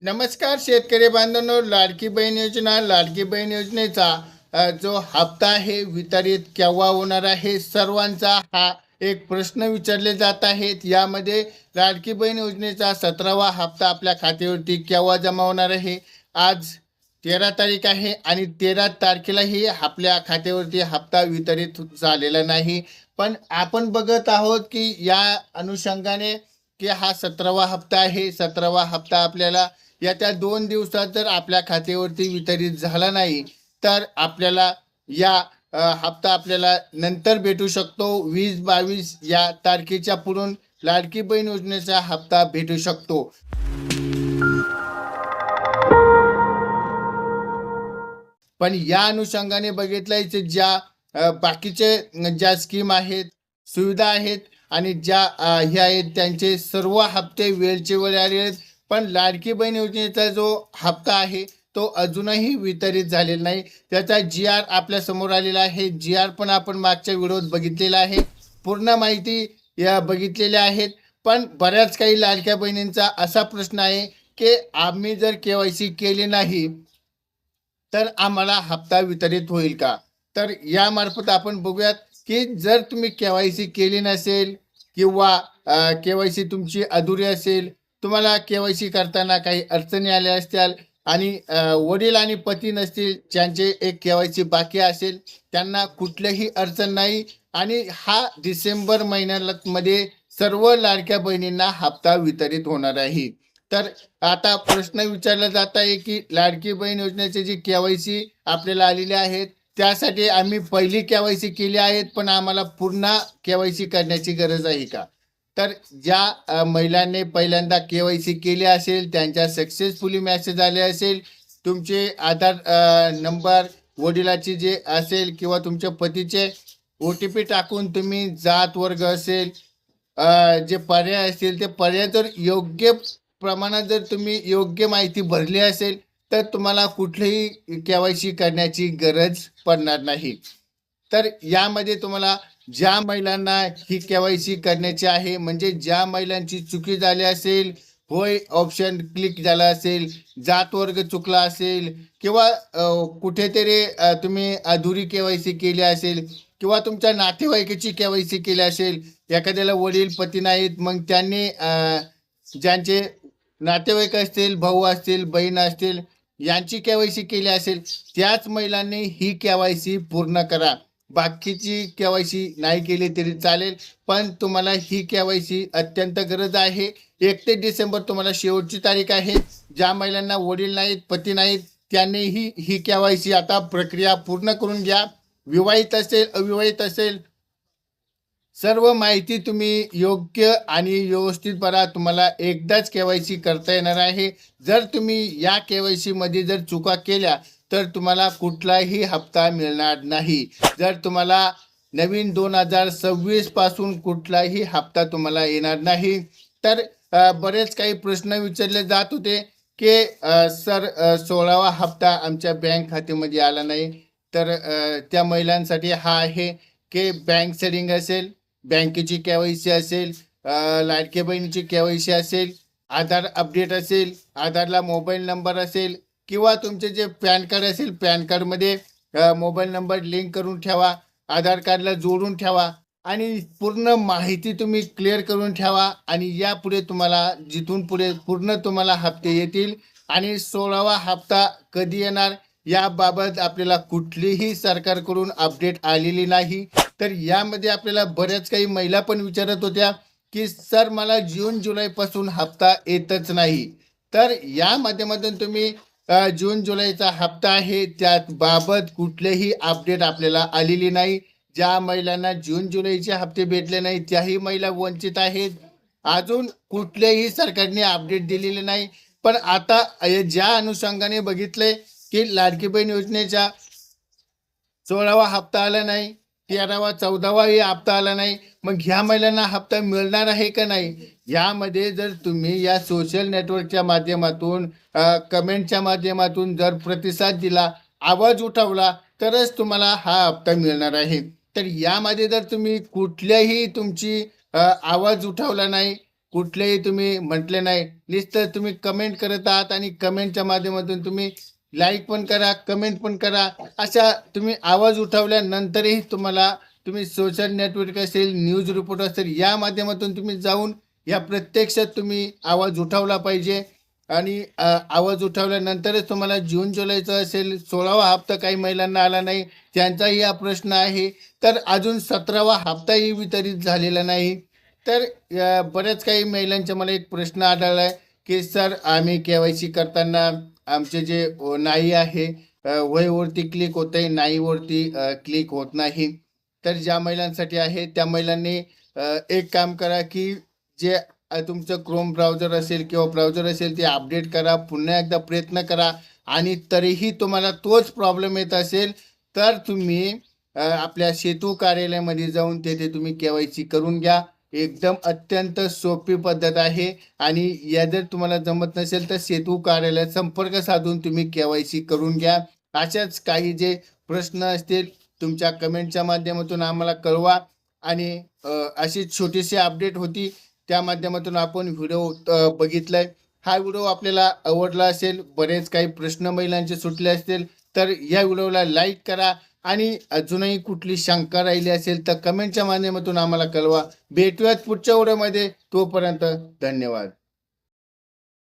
नमस्कार शेतकरी बांधवांनो, लाडकी बहीण योजनेचा जो हप्ता आहे वितरित केव्हा होणार आहे, सर्वांचा हा एक प्रश्न विचारले जात आहेत. यामध्ये लाडकी बहीण योजनेचा 17वा हप्ता आपल्या खात्यावरती केव्हा जमा होणार आहे? आज 13 तारीख आहे आणि 13 तारखेलाही आपल्या खात्यावरती हप्ता वितरित झालेला नाही. पण आपण बघत आहोत की या अनुषंगाने की हा 17वा हप्ता आहे. 17वा हप्ता आपल्याला येत्या 2 दिवसात जर आपल्या खात्यावरती वितरित झाला नाही, तर आपल्याला या हप्ता आपल्याला नंतर भेटू शकतो. 20-22 या तारखेच्या पुढून लाडकी बहीण योजनेचा हप्ता भेटू शकतो. पण या अनुषंगाने बघितलं तर ज्या बाकीचे ज्या स्कीम आहेत, सुविधा आहेत आणि ज्या हे आहेत त्यांचे सर्व हप्ते वेळचे वेळ आले आहेत. पण लाडकी बहीण योजनेचा जो हप्ता आहे तो अजूनही वितरित झालेला नाही. त्याचा GR आपल्या समोर आलेला आहे. GR पण आपण मागच्या व्हिडिओत बघितलेला आहे. पूर्ण माहिती या बघितलेल्या आहेत. पण बऱ्याच काही लाडक्या बहिणींचा असा प्रश्न आहे की आम्ही जर KYC केली नाही तर आम्हाला हप्ता वितरित होईल का? तर यामार्फत आपण बघूयात की जर तुम्ही KYC केली नसेल किंवा KYC तुमची अधुरी असेल, तुम्हाला KYC करताना काही अडचणी आल्या असतील आणि वडील आणि पती नसतील, ज्यांचे एक KYC बाकी असेल, त्यांना कुठलीही अडचण नाही आणि हा डिसेंबर महिन्यामध्ये सर्व लाडक्या बहिणींना हप्ता वितरित होणार आहे. तर आता प्रश्न विचारला जात आहे की लाडकी बहीण योजनेची जी KYC आपल्याला आलेली आहेत, त्यासाठी आम्ही पहिली KYC केली आहेत, पण आम्हाला पुन्हा KYC करण्याची गरज आहे का? तर ज्या महिलांनी पहिल्यांदा KYC केली असेल, त्यांच्या सक्सेसफुली मेसेज आले असेल, तुमचे आधार नंबर, वडिलाची जे असेल किंवा तुमच्या पतीचे OTP टाकून तुम्ही जात वर्ग असेल, जे पर्याय असतील ते पर्याय जर योग्य प्रमाणात जर तुम्ही योग्य माहिती भरली असेल, तर तुम्हाला कुठलीही KYC करण्याची गरज पडणार नाही. तर यामध्ये तुम्हाला ज्या महिलांना ही KYC करण्याची आहे, म्हणजे ज्या महिलांची चुकी झाली असेल, होय ऑप्शन क्लिक झाला असेल, जात वर्ग चुकला असेल किंवा कुठेतरी तुम्ही अधुरी KYC केली असेल किंवा तुमच्या नातेवाईकाची KYC केली असेल, एखाद्याला वडील पती नाहीत, मग त्यांनी ज्यांचे नातेवाईक असतील, भाऊ असतील, बहीण असतील, यांची KYC केली असेल, त्याच महिलांनी ही KYC पूर्ण करा. बाकीची KYC नाही केली तरी चालेल, पण तुम्हाला ही KYC अत्यंत गरज आहे. 1 डिसेंबर तुम्हाला शेवटची तारीख आहे. ज्या महिलांना वडील नाहीत, पती नाहीत, त्यांनीही ही KYC आता प्रक्रिया पूर्ण करून घ्या. विवाहित असेल, अविवाहित असेल, सर्व माहिती तुम्ही योग्य आणि व्यवस्थित भरा. तुम्हाला एकदाच KYC करता येणार आहे. जर तुम्ही या KYC मध्ये जर चुका केल्या तर तुम्हाला कुठलाही हप्ता मिळणार नाही. जर तुम्हाला नवीन 2026 पासून कुठलाही हप्ता तुम्हाला येणार नाही. तर बरेच काही प्रश्न विचारले जात होते की सर 16वा हप्ता आमच्या बँक खात्यामध्ये आला नाही. तर त्या महिलांसाठी हा आहे की बँक सेटिंग असेल, बँकेची KYC असेल, लाडक्या बहिणीची KYC असेल, आधार अपडेट असेल, आधारला मोबाईल नंबर असेल किंवा तुमचे जे पॅन कार्ड असेल, पॅन कार्डमध्ये मोबाईल नंबर लिंक करून ठेवा, आधार कार्डला जोडून ठेवा आणि पूर्ण माहिती तुम्ही क्लिअर करून ठेवा. आणि यापुढे तुम्हाला जिथून पुढे पूर्ण तुम्हाला हप्ते येतील. आणि 16वा हप्ता कधी येणार याबाबत आपल्याला कुठलीही सरकारकडून अपडेट आलेली नाही. तर यामध्ये आपल्याला बऱ्याच काही महिला पण विचारत होत्या की सर मला जून जुलैपासून हप्ता येतच नाही. तर या माध्यमातून तुम्ही जून जुलैचा हप्ता आहे त्यात बाबत कुठलेही अपडेट आपल्याला आलेली नाही. ज्या महिलांना जून जुलैचे हप्ते भेटले नाही त्याही महिला वंचित आहेत. अजून कुठलेही सरकारने अपडेट दिलेले नाही. पण आता ज्या अनुषंगाने बघितले की लाडकी बहीण योजनेचा 16वा हप्ता आला नाही, 13वा 14वाही हप्ता आला नाही, मग ह्या महिलांना हप्ता मिळणार आहे का नाही? यामध्ये जर तुम्ही या सोशल नेटवर्कच्या माध्यमातून कमेंटच्या माध्यमातून जर प्रतिसाद दिला, आवाज उठवला, तरच तुम्हाला हा हप्ता मिळणार आहे. तर यामध्ये जर तुम्ही कुठल्याही तुमची आवाज उठवला नाही, कुठलेही तुम्ही म्हटले नाही, नुसतं तुम्ही कमेंट करत आहात आणि कमेंटच्या माध्यमातून तुम्ही लाईक पण करा, कमेंट पण करा. अशा तुम्ही आवाज उठवल्यानंतरही तुम्ही सोशल नेटवर्क असेल, न्यूज रिपोर्ट असेल, या माध्यमातून तुम्ही जाऊन या प्रत्यक्षात तुम्ही आवाज उठवला पाहिजे. आणि आवाज उठवल्यानंतरच तुम्हाला जून जुलैचा असेल 16वा हप्ता काही महिलांना आला नाही, त्यांचाही हा प्रश्न आहे. तर अजून 17वा हप्ताही वितरित झालेला नाही. तर बऱ्याच काही महिलांचा मला एक प्रश्न आढळला आहे, की सर आम्ही KYC करताना आमचे जे नाही आहे, वहीवरती क्लिक होत आहे, नाहीवरती क्लिक होत नाही. तर ज्या महिलांसाठी आहे त्या महिलांनी एक काम करा, की जे तुमचं क्रोम ब्राउझर असेल किंवा ब्राउझर असेल ते अपडेट करा, पुन्हा एकदा प्रयत्न करा आणि तरीही तुम्हाला तोच प्रॉब्लेम येत असेल तर तुम्ही आपल्या सेतू कार्यालयामध्ये जाऊन तेथे तुम्ही KYC करून घ्या. एकदम अत्यंत सोपी पद्धत आहे आणि या जर तुम्हाला जमत नसेल तर सेतू कार्यालयात संपर्क साधून तुम्ही KYC करून घ्या. अशाच काही जे प्रश्न असतील तुमच्या कमेंटच्या माध्यमातून आम्हाला कळवा आणि अशी छोटीशी अपडेट होती, त्या माध्यमातून आपण व्हिडिओ बघितलाय. हा व्हिडिओ आपल्याला आवडला असेल, बरेच काही प्रश्न महिलांचे सुटले असतील, तर या व्हिडिओला लाईक करा आणि अजूनही कुठली शंका राहिली असेल तर कमेंटच्या माध्यमातून आम्हाला कळवा. भेटूयात पुढच्या व्हिडिओमध्ये. तोपर्यंत धन्यवाद.